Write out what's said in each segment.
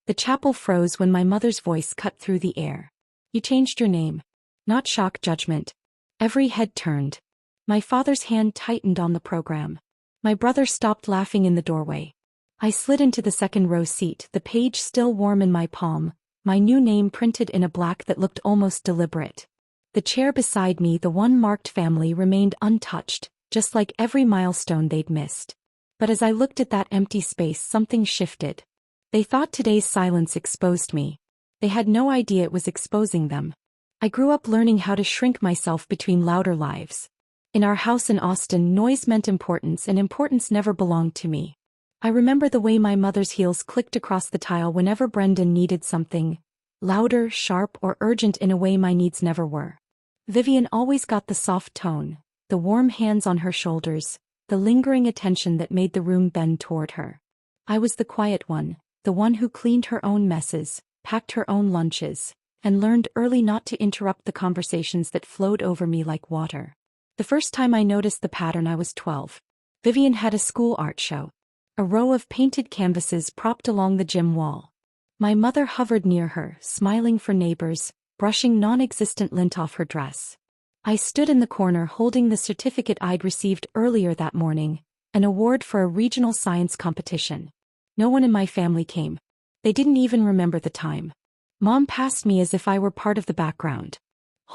The chapel froze when my mother's voice cut through the air. "You changed your name." Not shock, judgment. Every head turned. My father's hand tightened on the program. My brother stopped laughing in the doorway. I slid into the second row seat, the page still warm in my palm, my new name printed in a black that looked almost deliberate. The chair beside me, the one marked family, remained untouched, just like every milestone they'd missed. But as I looked at that empty space, something shifted. They thought today's silence exposed me. They had no idea it was exposing them. I grew up learning how to shrink myself between louder lives. In our house in Austin, noise meant importance, and importance never belonged to me. I remember the way my mother's heels clicked across the tile whenever Brendan needed something, louder, sharp, or urgent in a way my needs never were. Vivian always got the soft tone, the warm hands on her shoulders, the lingering attention that made the room bend toward her. I was the quiet one, the one who cleaned her own messes, packed her own lunches, and learned early not to interrupt the conversations that flowed over me like water. The first time I noticed the pattern, I was 12. Vivian had a school art show. A row of painted canvases propped along the gym wall. My mother hovered near her, smiling for neighbors, brushing non-existent lint off her dress. I stood in the corner holding the certificate I'd received earlier that morning, an award for a regional science competition. No one in my family came. They didn't even remember the time. Mom passed me as if I were part of the background.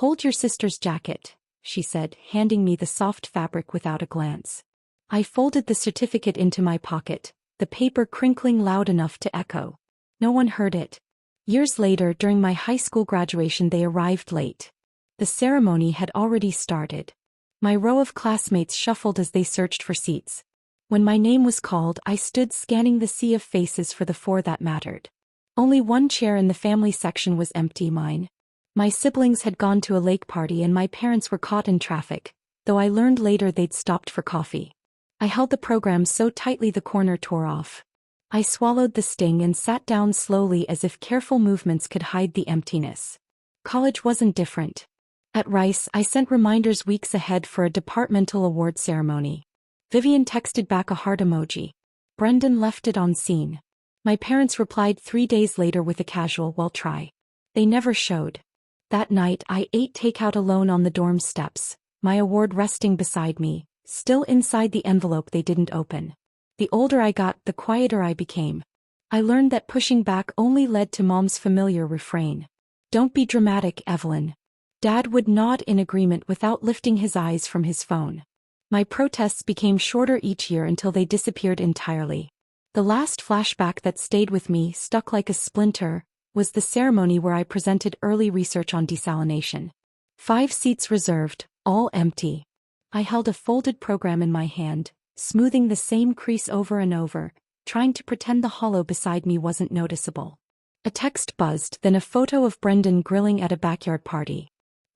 "Hold your sister's jacket," she said, handing me the soft fabric without a glance. I folded the certificate into my pocket, the paper crinkling loud enough to echo. No one heard it. Years later, during my high school graduation, they arrived late. The ceremony had already started. My row of classmates shuffled as they searched for seats. When my name was called, I stood scanning the sea of faces for the four that mattered. Only one chair in the family section was empty, mine. My siblings had gone to a lake party and my parents were caught in traffic, though I learned later they'd stopped for coffee. I held the program so tightly the corner tore off. I swallowed the sting and sat down slowly as if careful movements could hide the emptiness. College wasn't different. At Rice, I sent reminders weeks ahead for a departmental award ceremony. Vivian texted back a heart emoji. Brendan left it on scene. My parents replied 3 days later with a casual "well, try." They never showed. That night, I ate takeout alone on the dorm steps, my award resting beside me, still inside the envelope they didn't open. The older I got, the quieter I became. I learned that pushing back only led to Mom's familiar refrain. "Don't be dramatic, Evelyn." Dad would nod in agreement without lifting his eyes from his phone. My protests became shorter each year until they disappeared entirely. The last flashback that stayed with me, stuck like a splinter, was the ceremony where I presented early research on desalination. 5 seats reserved, all empty. I held a folded program in my hand, smoothing the same crease over and over, trying to pretend the hollow beside me wasn't noticeable. A text buzzed, then a photo of Brendan grilling at a backyard party.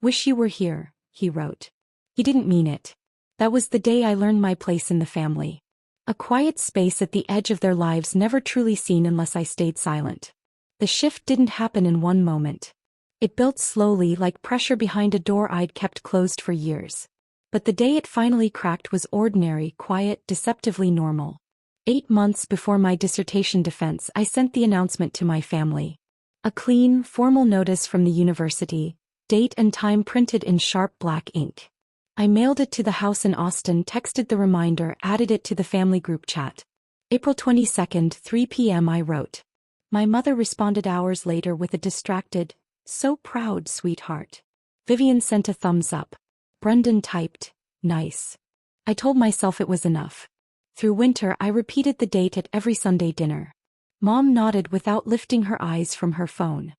"Wish you were here," he wrote. He didn't mean it. That was the day I learned my place in the family. A quiet space at the edge of their lives, never truly seen unless I stayed silent. The shift didn't happen in one moment. It built slowly, like pressure behind a door I'd kept closed for years. But the day it finally cracked was ordinary, quiet, deceptively normal. 8 months before my dissertation defense, I sent the announcement to my family. A clean, formal notice from the university, date and time printed in sharp black ink. I mailed it to the house in Austin, texted the reminder, added it to the family group chat. April 22nd, 3 p.m. I wrote. My mother responded hours later with a distracted, "So proud, sweetheart." Vivian sent a thumbs up. Brendan typed, "Nice." I told myself it was enough. Through winter, I repeated the date at every Sunday dinner. Mom nodded without lifting her eyes from her phone.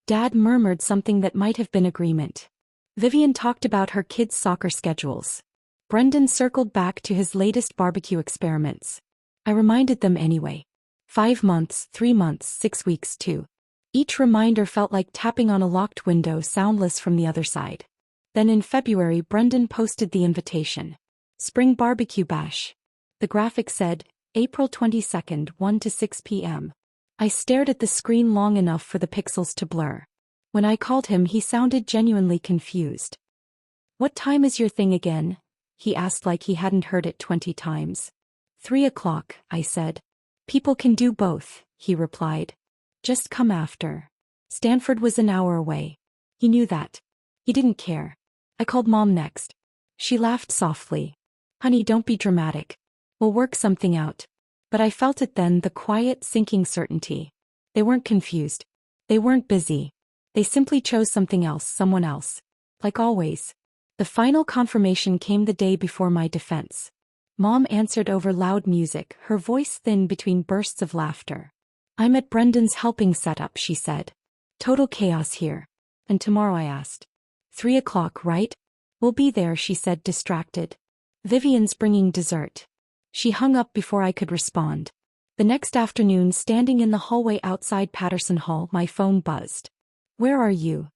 Dad murmured something that might have been agreement. Vivian talked about her kids' soccer schedules. Brendan circled back to his latest barbecue experiments. I reminded them anyway. 5 months, 3 months, 6 weeks, 2. Each reminder felt like tapping on a locked window, soundless from the other side. Then in February, Brendan posted the invitation. Spring Barbecue Bash. The graphic said, April 22nd, 1 to 6 p.m. I stared at the screen long enough for the pixels to blur. When I called him, he sounded genuinely confused. "What time is your thing again?" he asked like he hadn't heard it 20 times. 3 o'clock, I said. "People can do both," he replied. Just come after. Stanford was an hour away. He knew that. He didn't care. I called Mom next. She laughed softly. Honey, don't be dramatic. We'll work something out. But I felt it then, the quiet, sinking certainty. They weren't confused. They weren't busy. They simply chose something else, someone else. Like always. The final confirmation came the day before my defense. Mom answered over loud music, her voice thin between bursts of laughter. I'm at Brendan's helping set up, she said. Total chaos here. And tomorrow, I asked. 3 o'clock, right? We'll be there, she said, distracted. Vivian's bringing dessert. She hung up before I could respond. The next afternoon, standing in the hallway outside Patterson Hall, my phone buzzed. Where are you?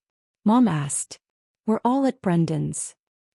Mom asked. We're all at Brendan's.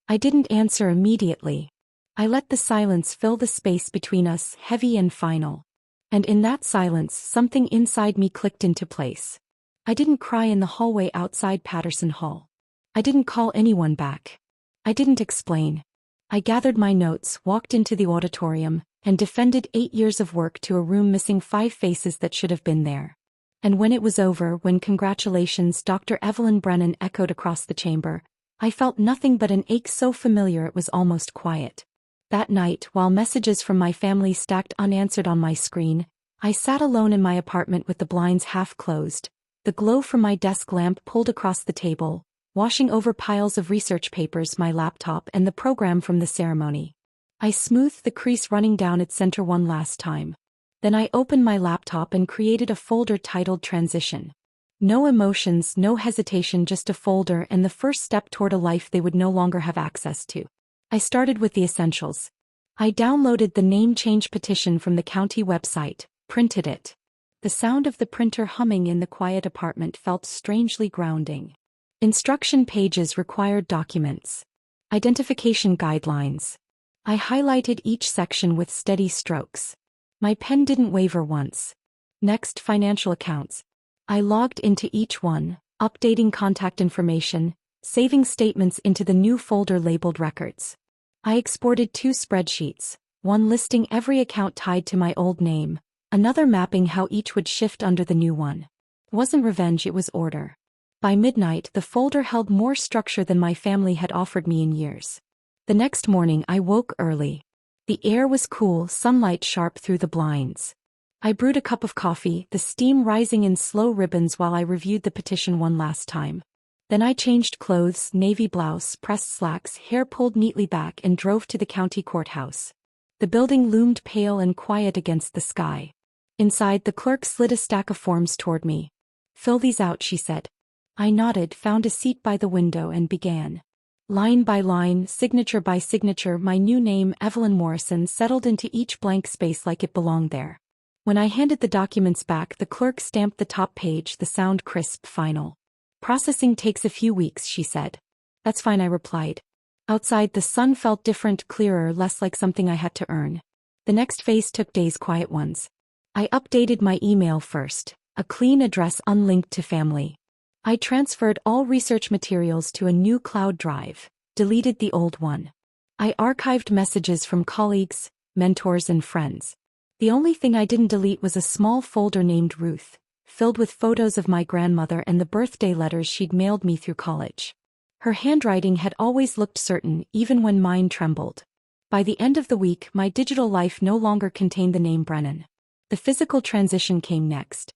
I didn't answer immediately. I let the silence fill the space between us, heavy and final. And in that silence, something inside me clicked into place. I didn't cry in the hallway outside Patterson Hall. I didn't call anyone back. I didn't explain. I gathered my notes, walked into the auditorium, and defended 8 years of work to a room missing 5 faces that should have been there. And when it was over, when congratulations, Dr. Evelyn Brennan echoed across the chamber, I felt nothing but an ache so familiar it was almost quiet. That night, while messages from my family stacked unanswered on my screen, I sat alone in my apartment with the blinds half closed, the glow from my desk lamp pulled across the table, washing over piles of research papers, my laptop, and the program from the ceremony. I smoothed the crease running down its center one last time. Then I opened my laptop and created a folder titled Transition. No emotions, no hesitation, just a folder and the first step toward a life they would no longer have access to. I started with the essentials. I downloaded the name change petition from the county website, printed it. The sound of the printer humming in the quiet apartment felt strangely grounding. Instruction pages required documents. Identification guidelines. I highlighted each section with steady strokes. My pen didn't waver once. Next, financial accounts. I logged into each one, updating contact information, saving statements into the new folder labeled Records. I exported 2 spreadsheets, one listing every account tied to my old name, another mapping how each would shift under the new one. It wasn't revenge, it was order. By midnight, the folder held more structure than my family had offered me in years. The next morning, I woke early. The air was cool, sunlight sharp through the blinds. I brewed a cup of coffee, the steam rising in slow ribbons while I reviewed the petition one last time. Then I changed clothes, navy blouse, pressed slacks, hair pulled neatly back, and drove to the county courthouse. The building loomed pale and quiet against the sky. Inside, the clerk slid a stack of forms toward me. Fill these out, she said. I nodded, found a seat by the window, and began. Line by line, signature by signature, my new name, Evelyn Morrison, settled into each blank space like it belonged there. When I handed the documents back, the clerk stamped the top page, the sound crisp, final. Processing takes a few weeks, she said. That's fine, I replied. Outside, the sun felt different, clearer, less like something I had to earn. The next phase took days, quiet ones. I updated my email first, a clean address unlinked to family. I transferred all research materials to a new cloud drive, deleted the old one. I archived messages from colleagues, mentors, and friends. The only thing I didn't delete was a small folder named Ruth, filled with photos of my grandmother and the birthday letters she'd mailed me through college. Her handwriting had always looked certain, even when mine trembled. By the end of the week, my digital life no longer contained the name Brennan. The physical transition came next.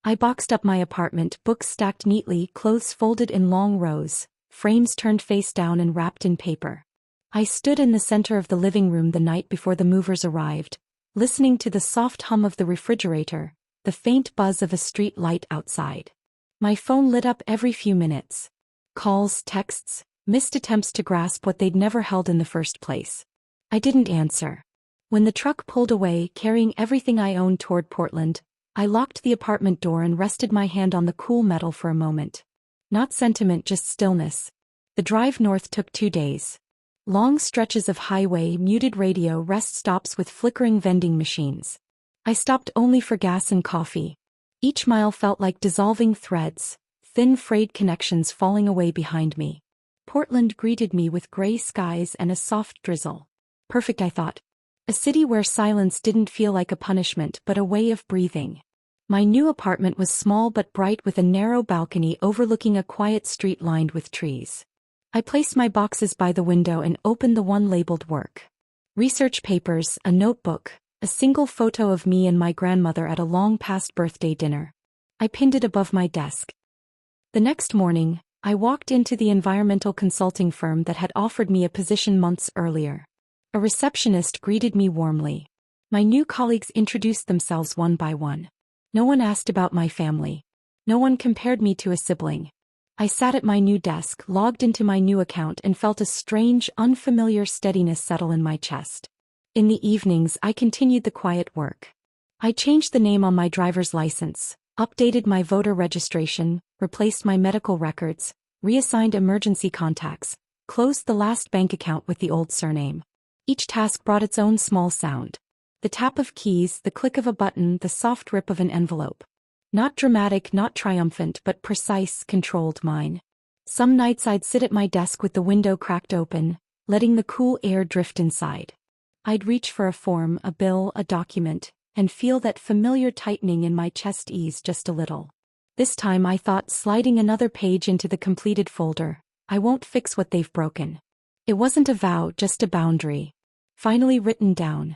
I boxed up my apartment, books stacked neatly, clothes folded in long rows, frames turned face down and wrapped in paper. I stood in the center of the living room the night before the movers arrived, listening to the soft hum of the refrigerator, the faint buzz of a street light outside. My phone lit up every few minutes. Calls, texts, missed attempts to grasp what they'd never held in the first place. I didn't answer. When the truck pulled away, carrying everything I owned toward Portland, I locked the apartment door and rested my hand on the cool metal for a moment. Not sentiment, just stillness. The drive north took 2 days. Long stretches of highway, muted radio, rest stops with flickering vending machines. I stopped only for gas and coffee. Each mile felt like dissolving threads, thin frayed connections falling away behind me. Portland greeted me with gray skies and a soft drizzle. Perfect, I thought. A city where silence didn't feel like a punishment but a way of breathing. My new apartment was small but bright with a narrow balcony overlooking a quiet street lined with trees. I placed my boxes by the window and opened the one labeled work. Research papers, a notebook, a single photo of me and my grandmother at a long-past birthday dinner. I pinned it above my desk. The next morning, I walked into the environmental consulting firm that had offered me a position months earlier. A receptionist greeted me warmly. My new colleagues introduced themselves one by one. No one asked about my family. No one compared me to a sibling. I sat at my new desk, logged into my new account, and felt a strange, unfamiliar steadiness settle in my chest. In the evenings, I continued the quiet work. I changed the name on my driver's license, updated my voter registration, replaced my medical records, reassigned emergency contacts, closed the last bank account with the old surname. Each task brought its own small sound. The tap of keys, the click of a button, the soft rip of an envelope. Not dramatic, not triumphant, but precise, controlled mine. Some nights I'd sit at my desk with the window cracked open, letting the cool air drift inside. I'd reach for a form, a bill, a document, and feel that familiar tightening in my chest ease just a little. This time I thought, sliding another page into the completed folder, I won't fix what they've broken. It wasn't a vow, just a boundary. Finally written down.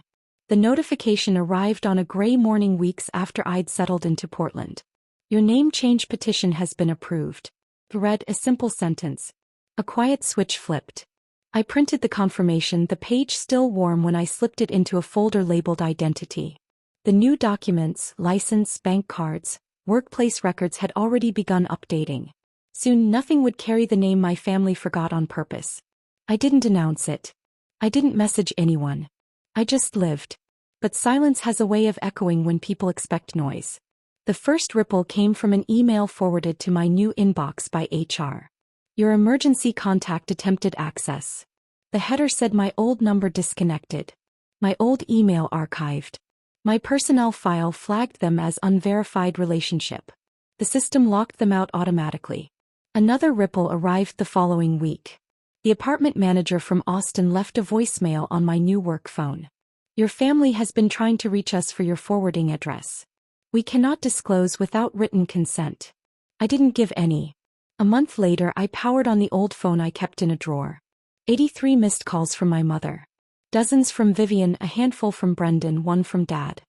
The notification arrived on a gray morning weeks after I'd settled into Portland. Your name change petition has been approved. Read a simple sentence. A quiet switch flipped. I printed the confirmation, the page still warm when I slipped it into a folder labeled identity. The new documents, license, bank cards, workplace records had already begun updating. Soon nothing would carry the name my family forgot on purpose. I didn't announce it. I didn't message anyone. I just lived. But silence has a way of echoing when people expect noise. The first ripple came from an email forwarded to my new inbox by HR. Your emergency contact attempted access. The header said my old number disconnected. My old email archived. My personnel file flagged them as unverified relationship. The system locked them out automatically. Another ripple arrived the following week. The apartment manager from Austin left a voicemail on my new work phone. Your family has been trying to reach us for your forwarding address. We cannot disclose without written consent. I didn't give any. A month later, I powered on the old phone I kept in a drawer. 83 missed calls from my mother. Dozens from Vivian, a handful from Brendan, one from Dad.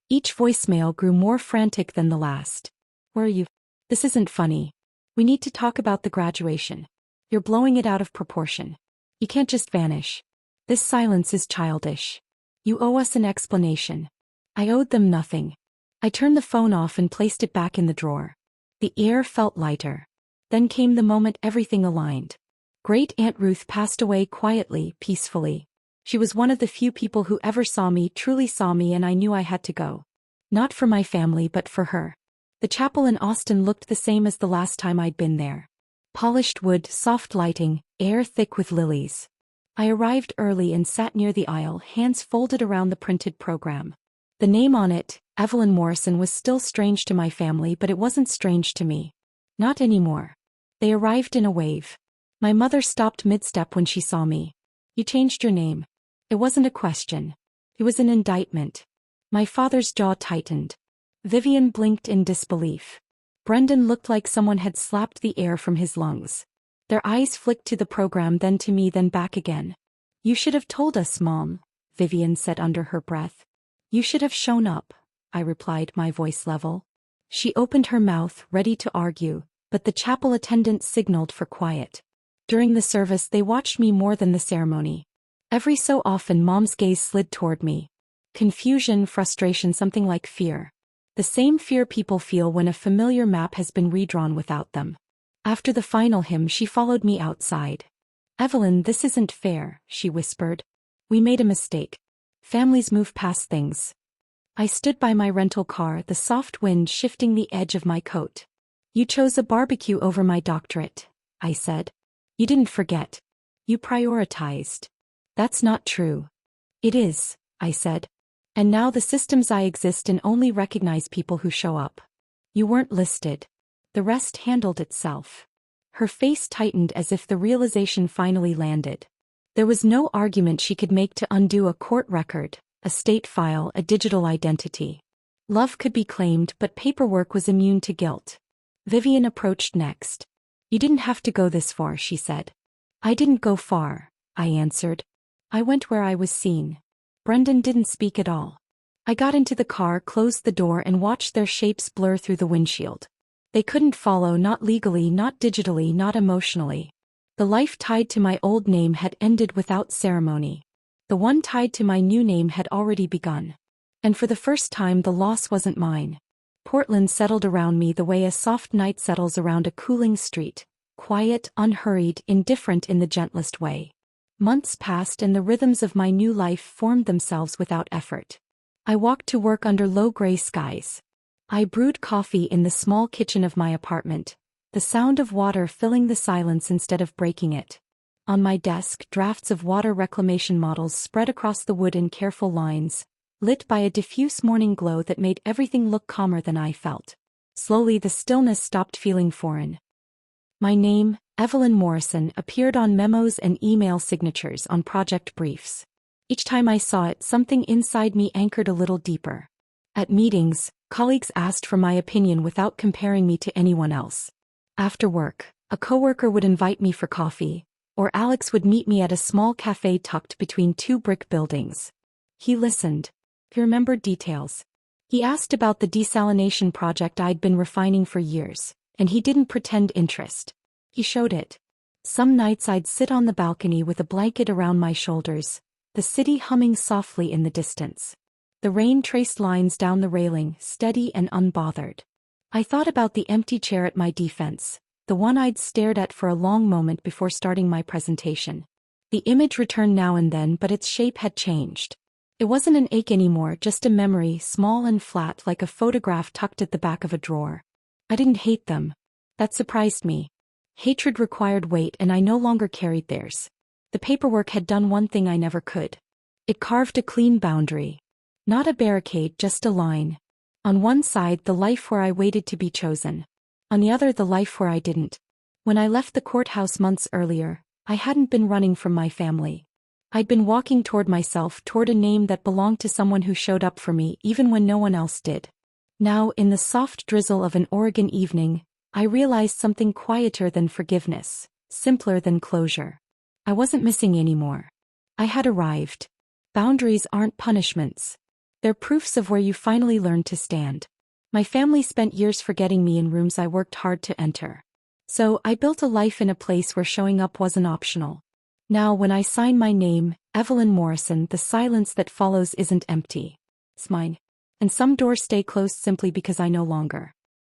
Each voicemail grew more frantic than the last. Where are you? This isn't funny. We need to talk about the graduation. You're blowing it out of proportion. You can't just vanish. This silence is childish. You owe us an explanation. I owed them nothing. I turned the phone off and placed it back in the drawer. The air felt lighter. Then came the moment everything aligned. Great Aunt Ruth passed away quietly, peacefully. She was one of the few people who ever saw me, truly saw me, and I knew I had to go. Not for my family but for her. The chapel in Austin looked the same as the last time I'd been there. Polished wood, soft lighting, air thick with lilies. I arrived early and sat near the aisle, hands folded around the printed program. The name on it, Evelyn Morrison, was still strange to my family, but it wasn't strange to me. Not anymore. They arrived in a wave. My mother stopped mid-step when she saw me. You changed your name. It wasn't a question. It was an indictment. My father's jaw tightened. Vivian blinked in disbelief. Brendan looked like someone had slapped the air from his lungs. Their eyes flicked to the program, then to me, then back again. You should have told us, Mom, Vivian said under her breath. You should have shown up, I replied, my voice level. She opened her mouth, ready to argue, but the chapel attendant signaled for quiet. During the service they watched me more than the ceremony. Every so often Mom's gaze slid toward me. Confusion, frustration, something like fear. The same fear people feel when a familiar map has been redrawn without them. After the final hymn she followed me outside. Evelyn, this isn't fair, she whispered. We made a mistake. Families move past things. I stood by my rental car, the soft wind shifting the edge of my coat. You chose a barbecue over my doctorate, I said. You didn't forget. You prioritized. That's not true. It is, I said. And now the systems I exist in only recognize people who show up. You weren't listed. The rest handled itself. Her face tightened as if the realization finally landed. There was no argument she could make to undo a court record, a state file, a digital identity. Love could be claimed, but paperwork was immune to guilt. Vivian approached next. You didn't have to go this far, she said. I didn't go far, I answered. I went where I was seen. Brendan didn't speak at all. I got into the car, closed the door, and watched their shapes blur through the windshield. They couldn't follow, not legally, not digitally, not emotionally. The life tied to my old name had ended without ceremony. The one tied to my new name had already begun. And for the first time, the loss wasn't mine. Portland settled around me the way a soft night settles around a cooling street, quiet, unhurried, indifferent in the gentlest way. Months passed and the rhythms of my new life formed themselves without effort. I walked to work under low gray skies. I brewed coffee in the small kitchen of my apartment, the sound of water filling the silence instead of breaking it. On my desk, drafts of water reclamation models spread across the wood in careful lines, lit by a diffuse morning glow that made everything look calmer than I felt. Slowly the stillness stopped feeling foreign. My name, Evelyn Morrison, appeared on memos and email signatures on project briefs. Each time I saw it, something inside me anchored a little deeper. At meetings, colleagues asked for my opinion without comparing me to anyone else. After work, a coworker would invite me for coffee, or Alex would meet me at a small cafe tucked between two brick buildings. He listened. He remembered details. He asked about the desalination project I'd been refining for years, and he didn't pretend interest. He showed it. Some nights I'd sit on the balcony with a blanket around my shoulders, the city humming softly in the distance. The rain traced lines down the railing, steady and unbothered. I thought about the empty chair at my defense, the one I'd stared at for a long moment before starting my presentation. The image returned now and then, but its shape had changed. It wasn't an ache anymore, just a memory, small and flat like a photograph tucked at the back of a drawer. I didn't hate them. That surprised me. Hatred required weight, and I no longer carried theirs. The paperwork had done one thing I never could. It carved a clean boundary. Not a barricade, just a line. On one side, the life where I waited to be chosen. On the other, the life where I didn't. When I left the courthouse months earlier, I hadn't been running from my family. I'd been walking toward myself, toward a name that belonged to someone who showed up for me even when no one else did. Now, in the soft drizzle of an Oregon evening, I realized something quieter than forgiveness, simpler than closure. I wasn't missing anymore. I had arrived. Boundaries aren't punishments. They're proofs of where you finally learn to stand. My family spent years forgetting me in rooms I worked hard to enter. So I built a life in a place where showing up wasn't optional. Now when I sign my name, Evelyn Morrison, the silence that follows isn't empty. It's mine. And some doors stay closed simply because I no longer